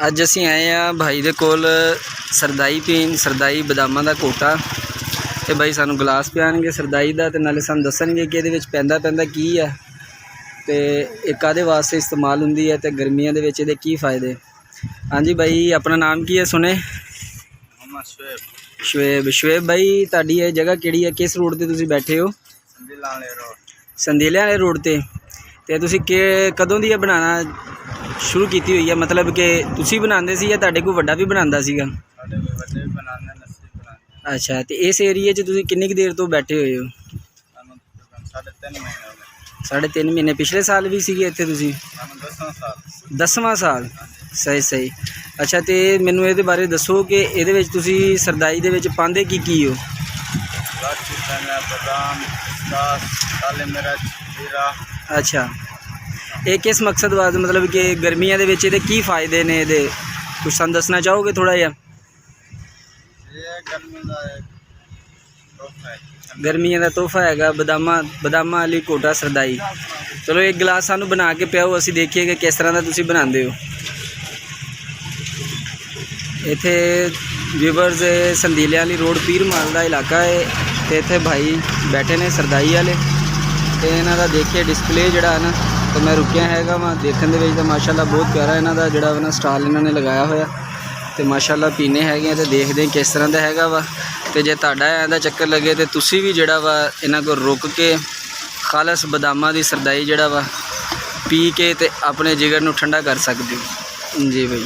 ਅੱਜ ਅਸੀਂ ਆਏ ਆ ਭਾਈ ਦੇ ਕੋਲ ਸਰਦਾਈ ਪੀਣ, ਸਰਦਾਈ ਬਦਾਮਾਂ ਦਾ ਘੋਟਾ। ਤੇ ਭਾਈ ਸਾਨੂੰ ਗਲਾਸ ਪਿਆਣਗੇ ਸਰਦਾਈ ਦਾ ਤੇ ਨਾਲੇ ਸਾਨੂੰ ਦੱਸਣਗੇ ਕਿ ਇਹਦੇ ਵਿੱਚ ਪੈਂਦਾ ਕੀ ਆ ਤੇ ਇਹ ਕਾਹਦੇ ਵਾਸਤੇ ਇਸਤੇਮਾਲ ਹੁੰਦੀ ਹੈ ਤੇ ਗਰਮੀਆਂ ਦੇ ਵਿੱਚ ਇਹਦੇ ਕੀ ਫਾਇਦੇ। ਹਾਂਜੀ ਭਾਈ, ਆਪਣਾ ਨਾਮ ਕੀ ਹੈ ਸੁਣੇ? ਸ਼ੁਏਬ ਭਾਈ, ਤੁਹਾਡੀ ਇਹ ਜਗ੍ਹਾ ਕਿਹੜੀ ਹੈ? ਕਿਸ ਰੋਡ ਤੇ ਤੁਸੀਂ ਬੈਠੇ ਹੋ? ਸੰਦੇਲਿਆਂ ਵਾਲੇ ਰੋਡ ਤੇ ਤੁਸੀਂ ਕਦੋਂ ਦੀ ਇਹ ਬਣਾਉਣਾ ਸ਼ੁਰੂ ਕੀਤੀ ਹੋਈ ਹੈ? ਮਤਲਬ ਕਿ ਤੁਸੀਂ ਬਣਾਉਂਦੇ ਸੀ ਜਾਂ ਤੁਹਾਡੇ ਕੋਈ ਵੱਡਾ ਵੀ ਬਣਾਉਂਦਾ ਸੀਗਾ? ਅੱਛਾ, ਤੇ ਇਸ ਏਰੀਏ 'ਚ ਤੁਸੀਂ ਕਿੰਨੀ ਕੁ ਦੇਰ ਤੋਂ ਬੈਠੇ ਹੋਏ ਹੋ? 3.5 ਮਹੀਨੇ। ਪਿਛਲੇ ਸਾਲ ਵੀ ਸੀਗੇ ਇੱਥੇ ਤੁਸੀਂ? 10ਵਾਂ ਸਾਲ। ਸਹੀ। ਅੱਛਾ, ਤੇ ਮੈਨੂੰ ਇਹਦੇ ਬਾਰੇ ਦੱਸੋ ਕਿ ਇਹਦੇ ਵਿੱਚ ਤੁਸੀਂ ਸਰਦਾਈ ਦੇ ਵਿੱਚ ਪਾਉਂਦੇ ਕੀ ਹੋ? ਅੱਛਾ, ਇਹ ਕਿਸ ਮਕਸਦ ਵਾਸਤੇ, ਮਤਲਬ ਕਿ ਗਰਮੀਆਂ ਦੇ ਵਿੱਚ ਇਹਦੇ ਕੀ ਫ਼ਾਇਦੇ ਨੇ? ਇਹਦੇ ਕੁਛ ਸਾਨੂੰ ਦੱਸਣਾ ਚਾਹੋਗੇ ਥੋੜ੍ਹਾ ਜਿਹਾ? ਗਰਮੀਆਂ ਦਾ ਤੋਹਫਾ ਹੈਗਾ ਬਦਾਮਾਂ ਵਾਲੀ ਘੋਟਾ ਸਰਦਾਈ। ਚਲੋ ਇੱਕ ਗਲਾਸ ਸਾਨੂੰ ਬਣਾ ਕੇ ਪਿਆਓ, ਅਸੀਂ ਦੇਖੀਏ ਕਿ ਕਿਸ ਤਰ੍ਹਾਂ ਦਾ ਤੁਸੀਂ ਬਣਾਉਂਦੇ ਹੋ। ਇੱਥੇ ਵੀਵਰਸ ਸੰਦੀਲਿਆਂ ਵਾਲੀ ਰੋਡ ਪੀਰ ਮਾਲ ਦਾ ਇਲਾਕਾ ਹੈ ਤੇ ਇੱਥੇ ਭਾਈ ਬੈਠੇ ਨੇ ਸਰਦਾਈ ਵਾਲੇ ਤੇ ਇਹਨਾਂ ਦਾ ਦੇਖੀਏ ਡਿਸਪਲੇ ਜਿਹੜਾ ਹੈ ਨਾ। ਤੇ ਮੈਂ ਰੁਕਿਆ ਹੈਗਾ ਵਾ ਦੇਖਣ ਦੇ ਵਿੱਚ ਤਾਂ ਮਾਸ਼ਾਅੱਲਾ ਬਹੁਤ ਪਿਆਰਾ ਇਹਨਾਂ ਦਾ ਜਿਹੜਾ ਵਾ ਨਾ ਸਟਾਲ ਇਹਨਾਂ ਨੇ ਲਗਾਇਆ ਹੋਇਆ ਤੇ ਮਾਸ਼ਾਅੱਲਾ ਪੀਨੇ ਹੈਗੇ ਤੇ ਦੇਖਦੇ ਕਿਸ ਤਰ੍ਹਾਂ ਦਾ ਹੈਗਾ ਵਾ। ਤੇ ਜੇ ਤੁਹਾਡਾ ਇਹਦਾ ਚੱਕਰ ਲੱਗੇ ਤੇ ਤੁਸੀਂ ਵੀ ਜਿਹੜਾ ਵਾ ਇਹਨਾਂ ਕੋਲ ਰੁਕ ਕੇ ਖਾਲਸ ਬਦਾਮਾਂ ਦੀ ਸਰਦਾਈ ਜਿਹੜਾ ਵਾ ਪੀ ਕੇ ਤੇ ਆਪਣੇ ਜਿਗਰ ਨੂੰ ਠੰਡਾ ਕਰ ਸਕਦੇ ਹੋ। ਜੀ ਭਾਈ।